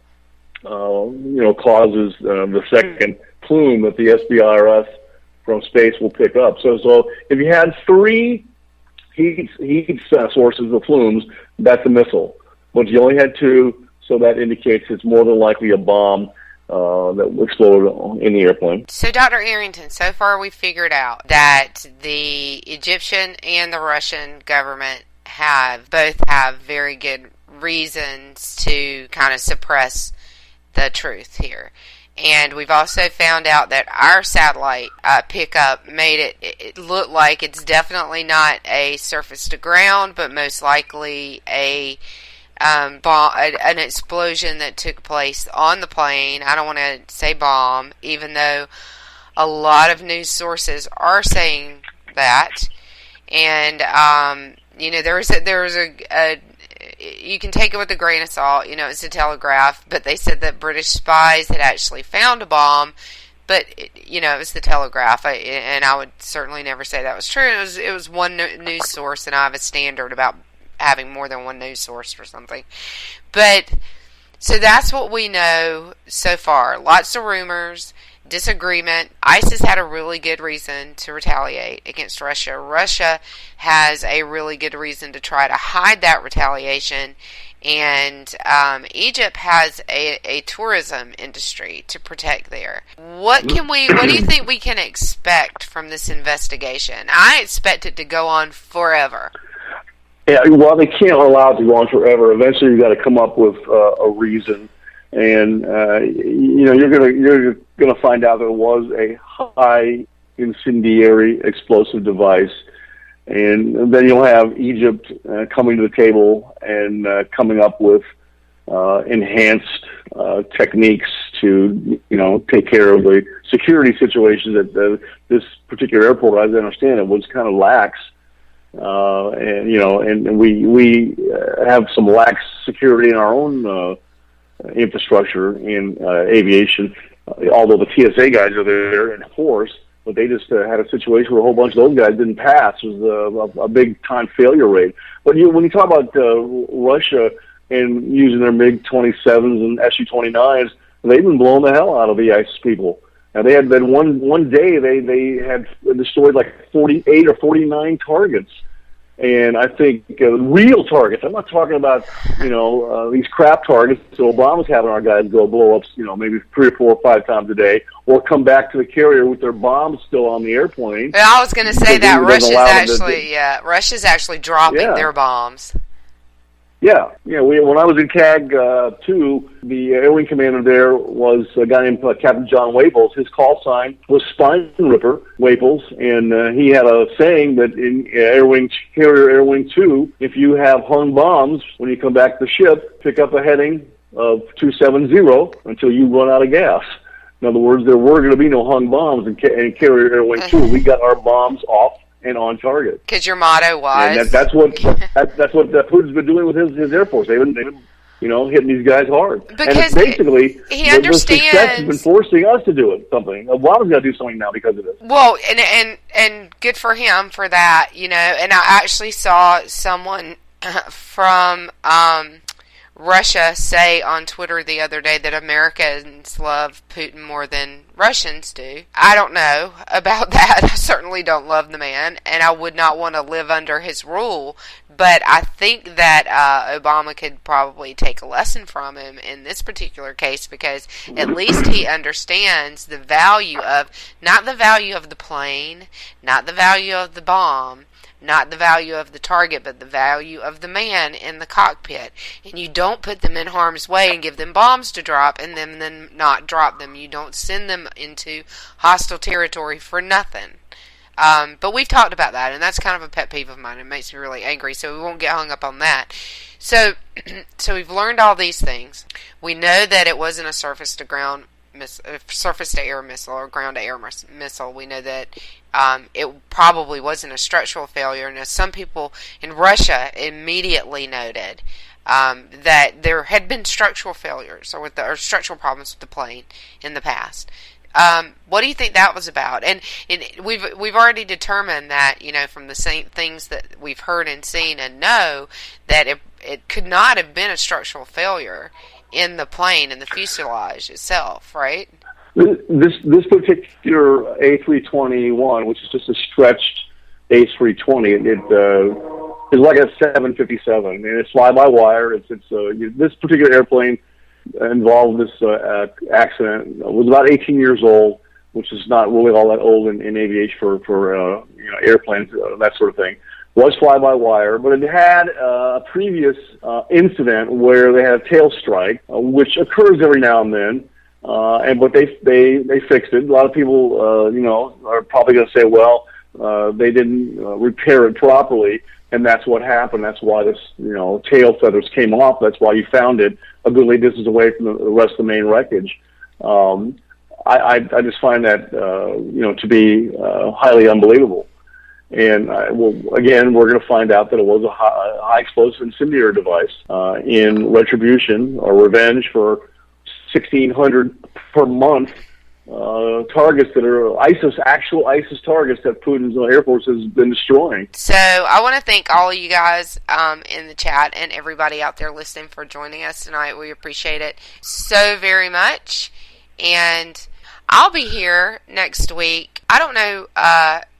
causes the second plume that the SBIRS from space will pick up. So if you had three heat sources of plumes, that's a missile. But you only had two, so that indicates it's more than likely a bomb that will explode in the airplane. So, Dr. Arrington, so far we figured out that the Egyptian and the Russian government both have very good reasons to kind of suppress the truth here. And we've also found out that our satellite pickup made it look like it's definitely not a surface to ground, but most likely an explosion that took place on the plane. I don't want to say bomb, even though a lot of news sources are saying that. And there was a you can take it with a grain of salt. It's a Telegraph, but they said that British spies had actually found a bomb, but it was the Telegraph, and I would certainly never say that was true. It was one news source, and I have a standard about having more than one news source for something. But so that's what we know so far. Lots of rumors, disagreement. ISIS had a really good reason to retaliate against Russia. Russia has a really good reason to try to hide that retaliation. And Egypt has a tourism industry to protect there. What do you think we can expect from this investigation? I expect it to go on forever. Yeah, well, they can't allow it to go on forever. Eventually, you got to come up with a reason. And you're gonna find out there was a high incendiary explosive device, and then you'll have Egypt coming to the table and coming up with enhanced techniques to take care of the security situation that this particular airport, as I understand it, was kind of lax. And we have some lax security in our own infrastructure in aviation, although the TSA guys are there in force, but they just had a situation where a whole bunch of those guys didn't pass. It was a big time failure rate. But when you talk about Russia and using their MiG-27s and Su-29s, they've been blowing the hell out of the ISIS people. And they had been one day they had destroyed like 48 or 49 targets. And I think real targets, I'm not talking about, these crap targets that Obama's having our guys go blow up, maybe 3 or 4 or 5 times a day, or come back to the carrier with their bombs still on the airplane. Well, I was going to say that Russia's actually dropping their bombs. Yeah. When I was in CAG 2, the Air Wing commander there was a guy named Captain John Waples. His call sign was Spine Ripper Waples, and he had a saying that in Carrier Air Wing 2, if you have hung bombs when you come back to the ship, pick up a heading of 270 until you run out of gas. In other words, there were going to be no hung bombs in Carrier Air Wing 2. We got our bombs off and on target. Because your motto was... And that's what Putin's been doing with his Air Force. They've been hitting these guys hard. Because and basically, he understands... the success has been forcing us to do something. Obama's got to do something now because of this. Well, and good for him for that, And I actually saw someone from... Russia say on Twitter the other day that Americans love Putin more than Russians do. I don't know about that. I certainly don't love the man, and I would not want to live under his rule. But I think that Obama could probably take a lesson from him in this particular case, because at least he understands the value of, not the value of the plane, not the value of the bomb, not the value of the target, but the value of the man in the cockpit. And you don't put them in harm's way and give them bombs to drop and then not drop them. You don't send them into hostile territory for nothing. But we've talked about that, and that's kind of a pet peeve of mine. It makes me really angry, so we won't get hung up on that. So we've learned all these things. We know that it wasn't a surface-to-air missile or ground-to-air missile. We know that it probably wasn't a structural failure. Now, some people in Russia immediately noted that there had been structural failures or structural problems with the plane in the past. What do you think that was about? And we've already determined that, from the same things that we've heard and seen and know, that it could not have been a structural failure in the plane, in the fuselage itself, right? This particular A321, which is just a stretched A320, it is like a 757, and it's fly-by-wire. This particular airplane involved this accident. It was about 18 years old, which is not really all that old in aviation for airplanes, that sort of thing. Was fly-by-wire, but it had a previous incident where they had a tail strike, which occurs every now and then. But they fixed it. A lot of people, are probably going to say, well, they didn't repair it properly, and that's what happened. That's why this, tail feathers came off. That's why you found it a goodly distance away from the rest of the main wreckage. I just find that, to be highly unbelievable. And again, we're going to find out that it was a high explosive incendiary device in retribution or revenge for 1,600 per month targets that are actual ISIS targets that Putin's Air Force has been destroying. So I want to thank all of you guys in the chat and everybody out there listening for joining us tonight. We appreciate it so very much. And I'll be here next week. I don't know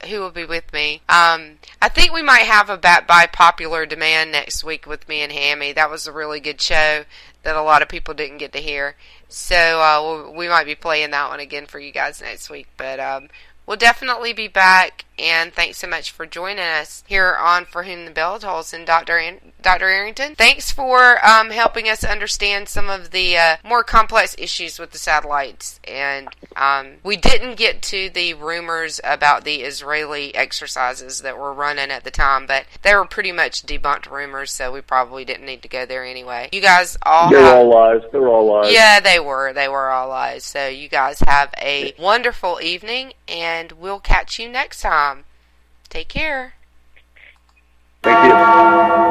who will be with me. I think we might have a by popular demand next week with me and Hammy. That was a really good show that a lot of people didn't get to hear. So we might be playing that one again for you guys next week. But we'll definitely be back. And thanks so much for joining us here on For Whom the Bell Tolls. And Dr. Arrington, thanks for helping us understand some of the more complex issues with the satellites. And we didn't get to the rumors about the Israeli exercises that were running at the time, but they were pretty much debunked rumors, so we probably didn't need to go there anyway. You guys all They were all lies. Yeah, they were. They were all lies. So you guys have a wonderful evening, and we'll catch you next time. Take care. Thank you.